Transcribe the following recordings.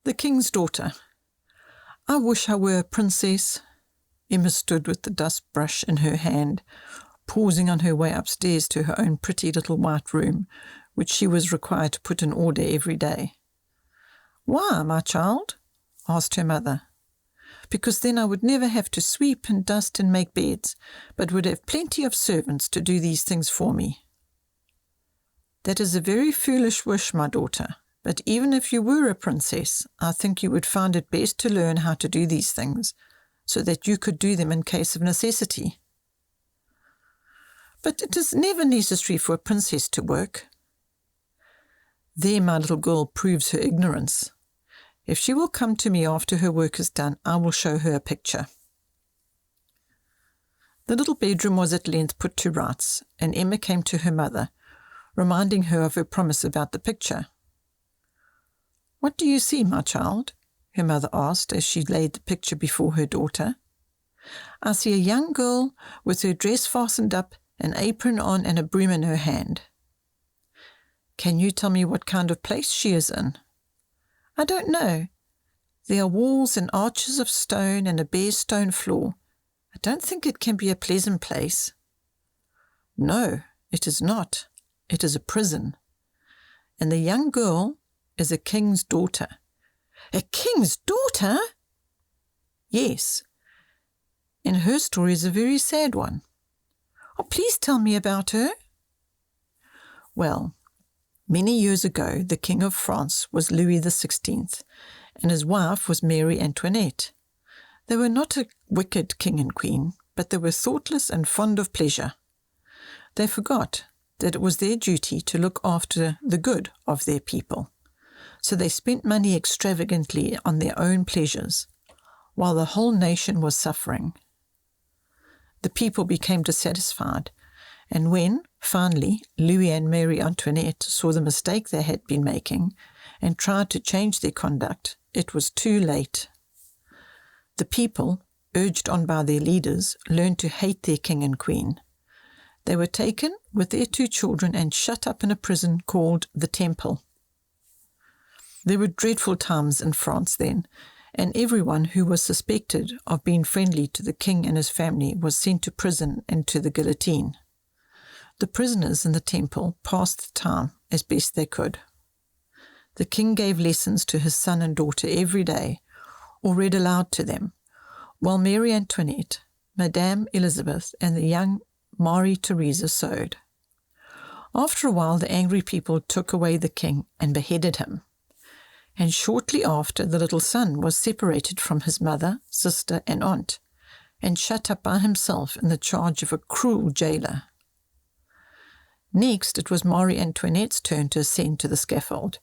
The king's daughter. I wish I were a princess. Emma stood with the dust brush in her hand, pausing on her way upstairs to her own pretty little white room, which she was required to put in order every day. "Why, my child?" asked her mother. "Because then I would never have to sweep and dust and make beds, but would have plenty of servants to do these things for me." "That is a very foolish wish, my daughter, but even if you were a princess, I think you would find it best to learn how to do these things, so that you could do them in case of necessity." "But it is never necessary for a princess to work." "There my little girl proves her ignorance. If she will come to me after her work is done, I will show her a picture." The little bedroom was at length put to rights, and Emma came to her mother, reminding her of her promise about the picture. "What do you see, my child?" her mother asked as she laid the picture before her daughter. "I see a young girl with her dress fastened up, an apron on, and a broom in her hand." "Can you tell me what kind of place she is in?" "I don't know. There are walls and arches of stone and a bare stone floor. I don't think it can be a pleasant place." "No, it is not. It is a prison. And the young girl is a king's daughter." "A king's daughter?" "Yes. And her story is a very sad one." "Oh, please tell me about her." "Well, many years ago, the King of France was Louis XVI, and his wife was Mary Antoinette. They were not a wicked king and queen, but they were thoughtless and fond of pleasure. They forgot that it was their duty to look after the good of their people, so they spent money extravagantly on their own pleasures, while the whole nation was suffering. The people became dissatisfied, and when, finally, Louis and Mary Antoinette saw the mistake they had been making and tried to change their conduct, it was too late. The people, urged on by their leaders, learned to hate their king and queen. They were taken with their 2 children and shut up in a prison called the Temple. There were dreadful times in France then, and everyone who was suspected of being friendly to the king and his family was sent to prison and to the guillotine. The prisoners in the Temple passed the time as best they could. The king gave lessons to his son and daughter every day, or read aloud to them, while Mary Antoinette, Madame Elizabeth, and the young Marie Theresa sewed. After a while, the angry people took away the king and beheaded him. And shortly after, the little son was separated from his mother, sister, and aunt, and shut up by himself in the charge of a cruel jailer. Next, it was Marie Antoinette's turn to ascend to the scaffold,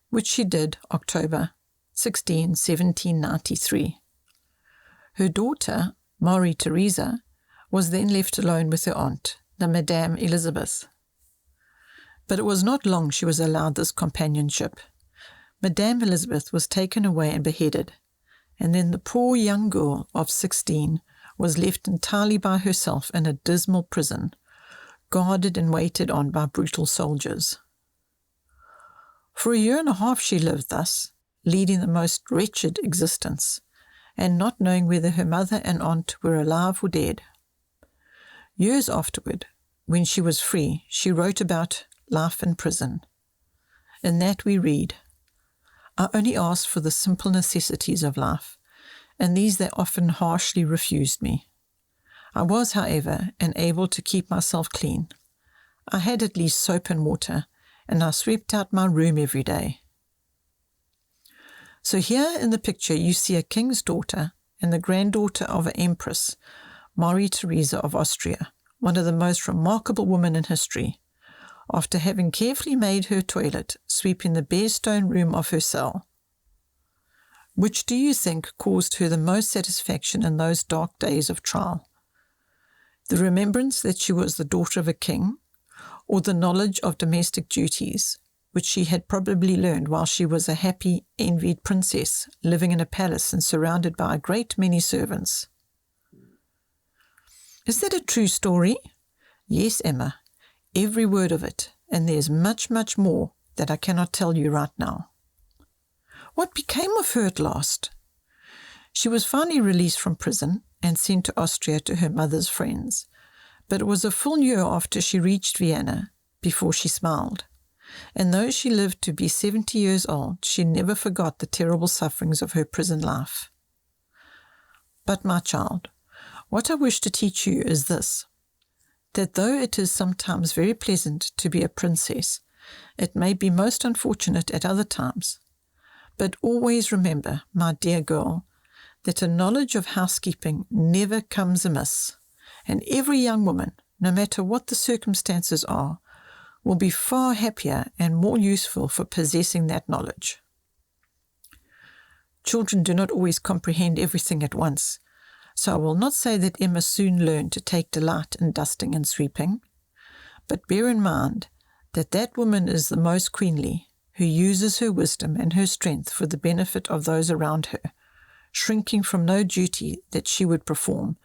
which she did October 16, 1793. Her daughter, Marie Theresa, was then left alone with her aunt, the Madame Elizabeth. But it was not long she was allowed this companionship. Madame Elizabeth was taken away and beheaded, and then the poor young girl of 16 was left entirely by herself in a dismal prison, guarded and waited on by brutal soldiers. For a year and a half she lived thus, leading the most wretched existence, and not knowing whether her mother and aunt were alive or dead. Years afterward, when she was free, she wrote about life in prison. In that we read, "I only asked for the simple necessities of life, and these they often harshly refused me. I was, however, able to keep myself clean. I had at least soap and water, and I swept out my room every day." So here in the picture you see a king's daughter and the granddaughter of an empress, Marie Theresa of Austria, one of the most remarkable women in history, after having carefully made her toilet, sweeping the bare stone room of her cell. Which do you think caused her the most satisfaction in those dark days of trial? The remembrance that she was the daughter of a king, or the knowledge of domestic duties, which she had probably learned while she was a happy, envied princess, living in a palace and surrounded by a great many servants? Is that a true story? Yes, Emma, every word of it, and there's much, much more that I cannot tell you right now. What became of her at last? She was finally released from prison and sent to Austria to her mother's friends, but it was a full year after she reached Vienna before she smiled. And though she lived to be 70 years old, she never forgot the terrible sufferings of her prison life. But, my child, what I wish to teach you is this, that though it is sometimes very pleasant to be a princess, it may be most unfortunate at other times. But always remember, my dear girl, that a knowledge of housekeeping never comes amiss, and every young woman, no matter what the circumstances are, will be far happier and more useful for possessing that knowledge. Children do not always comprehend everything at once, so I will not say that Emma soon learned to take delight in dusting and sweeping, but bear in mind that that woman is the most queenly who uses her wisdom and her strength for the benefit of those around her, shrinking from no duty that she would perform,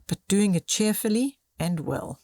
but doing it cheerfully and well.